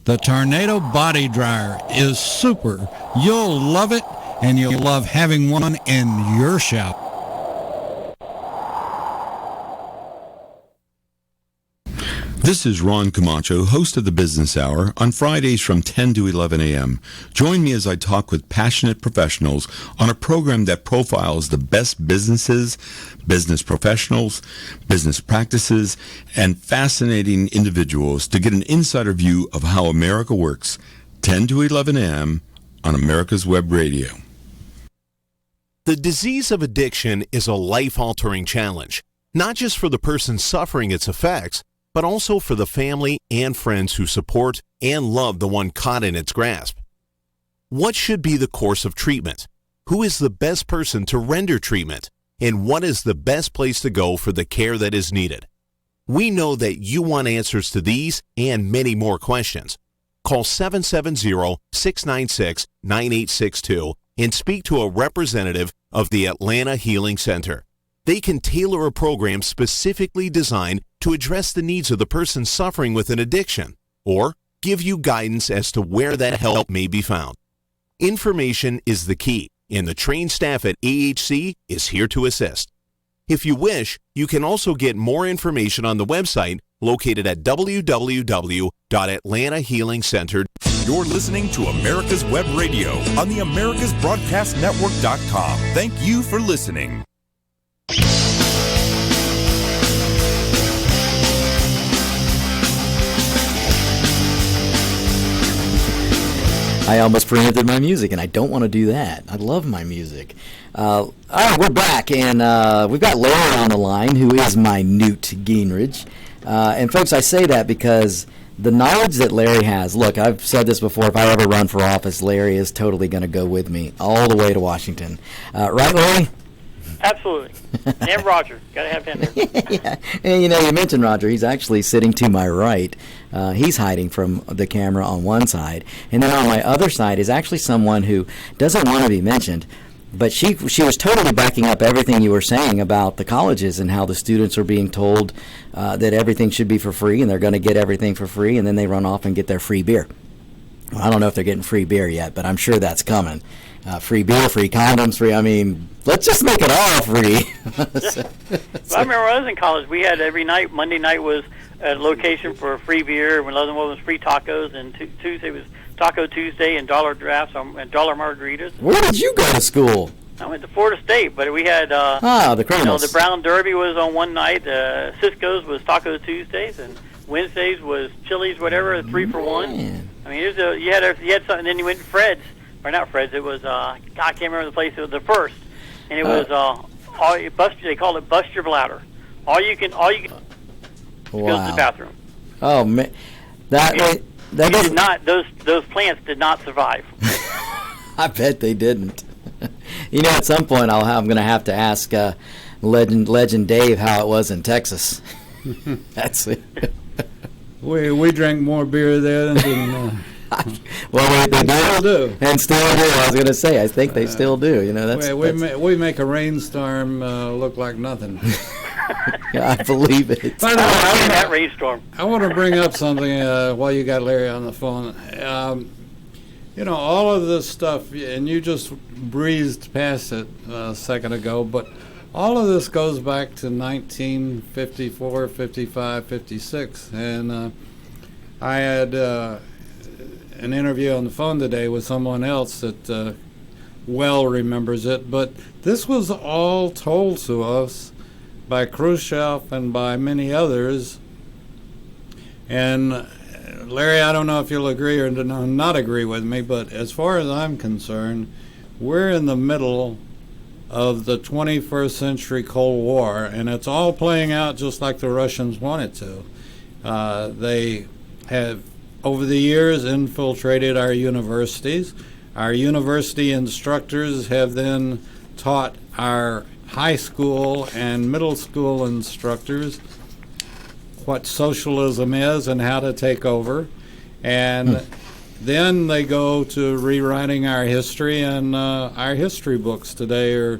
The Tornado Body Dryer is super. You'll love it, and you'll love having one in your shower. This is Ron Camacho, host of the Business Hour, on Fridays from 10 to 11 a.m. Join me as I talk with passionate professionals on a program that profiles the best businesses, business professionals, business practices, and fascinating individuals to get an insider view of how America works. 10 to 11 a.m. on America's Web Radio. The disease of addiction is a life-altering challenge, not just for the person suffering its effects, but also for the family and friends who support and love the one caught in its grasp. What should be the course of treatment? Who is the best person to render treatment? And what is the best place to go for the care that is needed? We know that you want answers to these and many more questions. Call 770-696-9862 and speak to a representative of the Atlanta Healing Center. They can tailor a program specifically designed to address the needs of the person suffering with an addiction, or give you guidance as to where that help may be found. Information is the key, and the trained staff at AHC is here to assist. If you wish, you can also get more information on the website located at www.atlantahealingcenter. You're listening to America's Web Radio on the AmericasBroadcastNetwork.com. Thank you for listening. I almost preempted my music, and I don't want to do that. I love my music. All right, we're back, and we've got Larry on the line, who is my Newt Gingrich. And, folks, I say that because the knowledge that Larry has, look, I've said this before, if I ever run for office, Larry is totally going to go with me all the way to Washington. Right, Larry? Absolutely. And Roger. Got to have him there. Yeah. And, you know, you mentioned Roger. He's actually sitting to my right. He's hiding from the camera on one side. And then on my other side is actually someone who doesn't want to be mentioned. But she was totally backing up everything you were saying about the colleges and how the students are being told that everything should be for free and they're going to get everything for free, and then they run off and get their free beer. Well, I don't know if they're getting free beer yet, but I'm sure that's coming. Free beer, free condoms, free. I mean, let's just make it all free. Well, I remember when I was in college, we had every night. Monday night was a location for free beer. When another one was free tacos, and Tuesday was Taco Tuesday and dollar drafts and dollar margaritas. Where did you go to school? I went to Florida State, but we had the criminals. The Brown Derby was on one night. Cisco's was Taco Tuesdays, and Wednesdays was Chili's, whatever, 3 for 1. I mean, you had something. And then you went to Fred's. Or not Fred's, it was, I can't remember the place, it was the First. And it was, they called it Bust Your Bladder. All you can go to the bathroom. Oh, man. That did not, those plants did not survive. I bet they didn't. You know, at some point I'm going to have to ask Legend Dave how it was in Texas. That's it. We drank more beer there than well, they still do. And still do. I was going to say, I think they still do. You know, we make a rainstorm look like nothing. Yeah, I believe it. By the way, that rainstorm. I want to bring up something while you got Larry on the phone. You know, all of this stuff, and you just breezed past it a second ago, but all of this goes back to 1954, 55, 56, and I had an interview on the phone today with someone else that well remembers it, but this was all told to us by Khrushchev and by many others. And Larry, I don't know if you'll agree or not agree with me, but as far as I'm concerned, we're in the middle of the 21st century Cold War, and it's all playing out just like the Russians want it to. They have, over the years, infiltrated our universities. Our university instructors have then taught our high school and middle school instructors what socialism is and how to take over. And then they go to rewriting our history, and our history books today are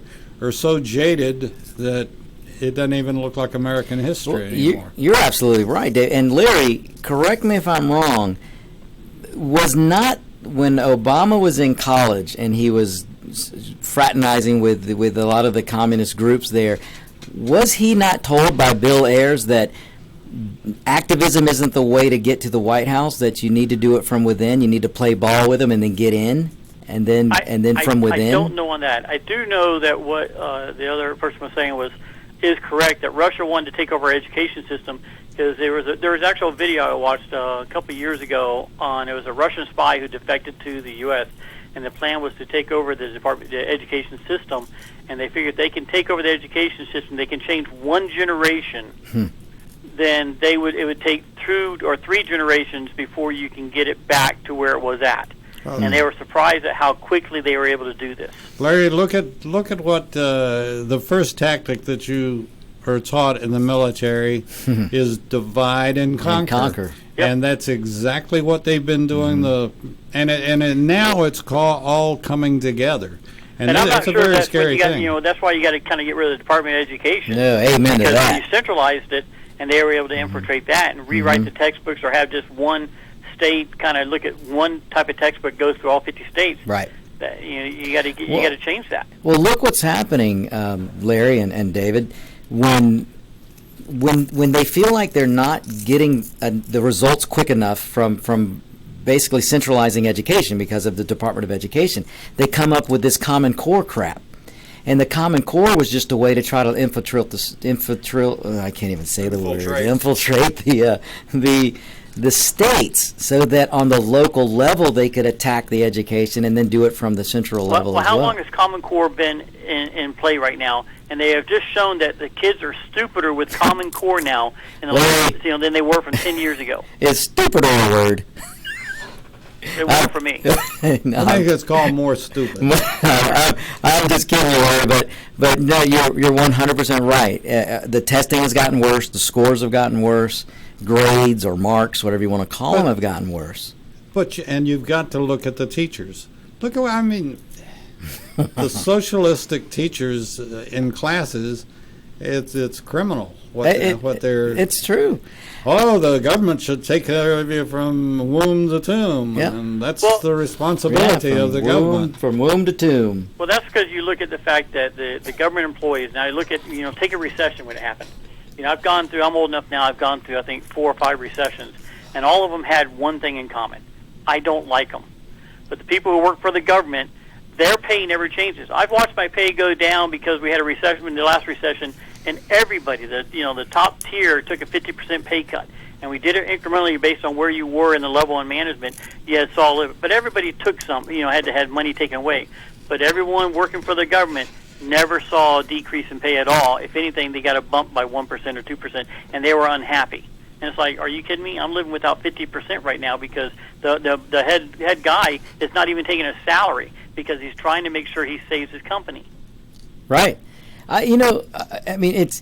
so jaded that it doesn't even look like American history anymore. You're absolutely right, Dave. And Larry, correct me if I'm wrong, was not when Obama was in college and he was fraternizing with a lot of the communist groups there, was he not told by Bill Ayers that activism isn't the way to get to the White House, that you need to do it from within, you need to play ball with them and then get in, and then from within? I don't know on that. I do know that what the other person was saying is correct, that Russia wanted to take over our education system, because there was actual video I watched a couple of years ago on, it was a Russian spy who defected to the U.S., and the plan was to take over the education system, and they figured they can take over the education system, they can change one generation, then it would take 2 or 3 generations before you can get it back to where it was at. And they were surprised at how quickly they were able to do this. Larry, look at what the first tactic that you are taught in the military is divide and conquer. Yep. And that's exactly what they've been doing. Now it's all coming together. And I'm not it's a sure very that's scary thing. That's why you got to kind of get rid of the Department of Education. No, amen to that. Because you centralized it, and they were able to infiltrate that and rewrite the textbooks, or have just one state kind of look at one type of textbook goes through all 50 states. Right. You got to change that. Well, look what's happening, Larry and David, when they feel like they're not getting the results quick enough from basically centralizing education because of the Department of Education, they come up with this Common Core crap. And the Common Core was just a way to try to infiltrate I can't even say the word. Infiltrate the states, so that on the local level they could attack the education and then do it from the central level as well. How long has Common Core been in play right now? And they have just shown that the kids are stupider with Common Core now than they were from 10 years ago. Is stupider a word? It wasn't for me. No, I think it's called more stupid. I'm just kidding you, Larry, but no, you're 100% right. The testing has gotten worse. The scores have gotten worse. Grades or marks, whatever you want to call them, have gotten worse. And you've got to look at the teachers. Look at the socialistic teachers in classes. It's criminal what they're. It's true. Oh, the government should take care of you from womb to tomb, and that's the responsibility of the government. From womb to tomb. Well, that's because you look at the fact that the government employees. Now, you look at take a recession when it happened. I've gone through. I'm old enough now. I've gone through, I think, 4 or 5 recessions, and all of them had one thing in common: I don't like them. But the people who work for the government, their pay never changes. I've watched my pay go down because we had a recession in the last recession, and everybody, the top tier, took a 50% pay cut, and we did it incrementally based on where you were in the level in management. You had solid, but everybody took some. Had to have money taken away. But everyone working for the government never saw a decrease in pay at all. If anything, they got a bump by 1% or 2%, and they were unhappy. And it's like, are you kidding me? I'm living without 50% right now because the head guy is not even taking a salary because he's trying to make sure he saves his company. Right. It's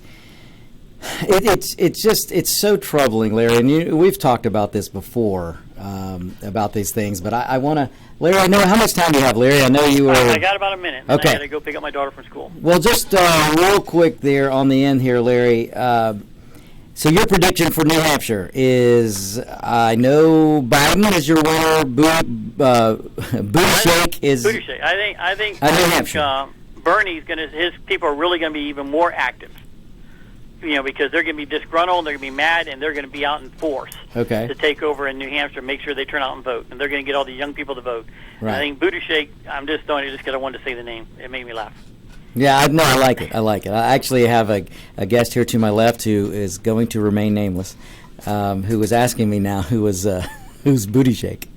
so troubling, Larry. And we've talked about this before, about these things. But I want to, Larry. I know how much time do you have, Larry? I know you were. I got about a minute. And okay. I got to go pick up my daughter from school. Well, just real quick there on the end here, Larry. So your prediction for New Hampshire is, I know Biden is your winner. Buttigieg is. Buttigieg. I think New Hampshire. Bernie's his people are really going to be even more active. Because they're going to be disgruntled, they're going to be mad, and they're going to be out in force to take over in New Hampshire, make sure they turn out and vote, and they're going to get all the young people to vote. Right. I think Buttigieg, I'm just throwing it just because I wanted to say the name. It made me laugh. Yeah, I like it. I actually have a guest here to my left who is going to remain nameless, who was asking me now who's Buttigieg.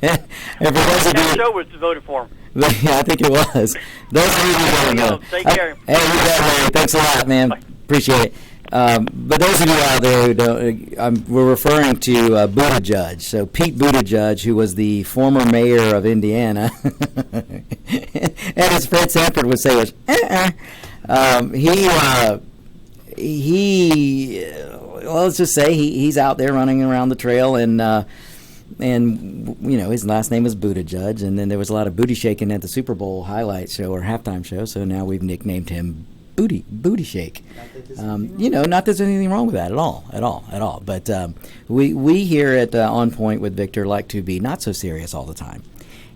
And for those of you, show was voted for him. Yeah, I think it was. Those of you who don't know. Take care. Hey, you got it, Larry. Thanks a lot, man. Bye. Appreciate it. But those of you out there who don't, we're referring to Buttigieg. So Pete Buttigieg, who was the former mayor of Indiana, and as Fred Sanford would say, was let's just say he's out there running around the trail, and and his last name was Buttigieg, and then there was a lot of booty shaking at the Super Bowl highlight show or halftime show, so now we've nicknamed him Booty Shake. Not that there's anything wrong with that at all. But we here at On Point with Victor like to be not so serious all the time,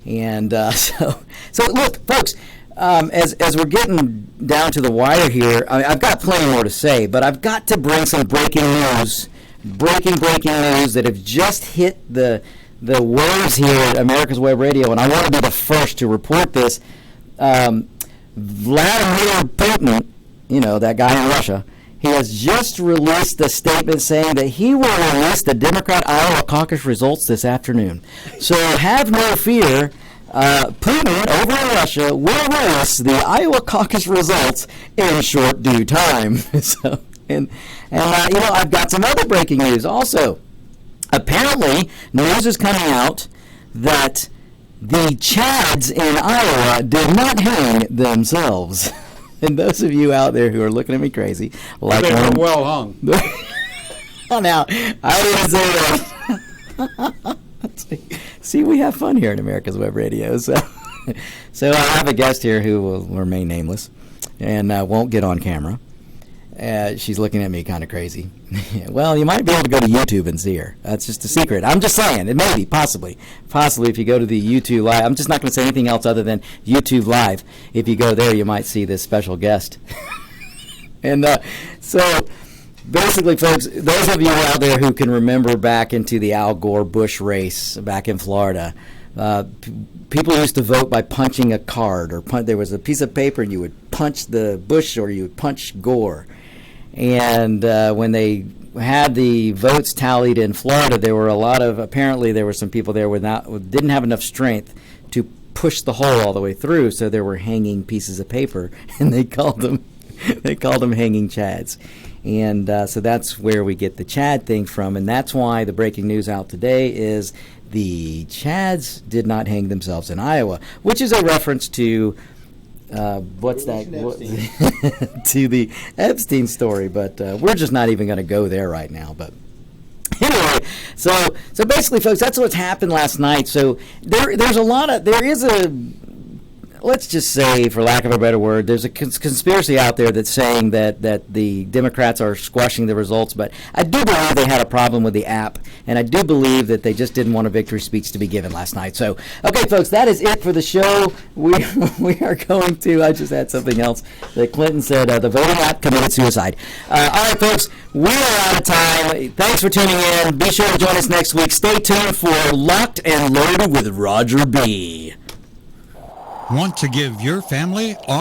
and so look, folks. As we're getting down to the wire here, I've got plenty more to say, but I've got to bring some breaking news that have just hit the waves here at America's Web Radio, and I want to be the first to report this. Vladimir Putin, that guy in Russia, he has just released a statement saying that he will release the Democrat Iowa caucus results this afternoon. So have no fear. Putin over in Russia will release the Iowa caucus results in short due time. I've got some other breaking news also. Apparently, news is coming out that the Chads in Iowa did not hang themselves. And those of you out there who are looking at me crazy, like they were well hung. Oh, now I didn't say that. See, we have fun here at America's Web Radio. So I have a guest here who will remain nameless and won't get on camera. She's looking at me kind of crazy. Well, you might be able to go to YouTube and see her. That's just a secret. I'm just saying. It may be, possibly if you go to the YouTube Live. I'm just not going to say anything else other than YouTube Live. If you go there, you might see this special guest. And so basically, folks, those of you out there who can remember back into the Al Gore-Bush race back in Florida, people used to vote by punching a card, or there was a piece of paper and you would punch the Bush or you would punch Gore. And when they had the votes tallied in Florida, apparently there were some people there didn't have enough strength to push the hole all the way through, so there were hanging pieces of paper, and they called them hanging Chads. And so that's where we get the Chad thing from, and that's why the breaking news out today is the Chads did not hang themselves in Iowa, which is a reference to to the Epstein story, but we're just not even going to go there right now. But anyway, so basically, folks, that's what's happened last night. So let's just say, for lack of a better word, there's a conspiracy out there that's saying that the Democrats are squashing the results, but I do believe they had a problem with the app, and I do believe that they just didn't want a victory speech to be given last night. So, okay, folks, that is it for the show. We are going to, I just had something else that Clinton said, the voting app committed suicide. All right, folks, we are out of time. Thanks for tuning in. Be sure to join us next week. Stay tuned for Locked and Loaded with Roger B. Want to give your family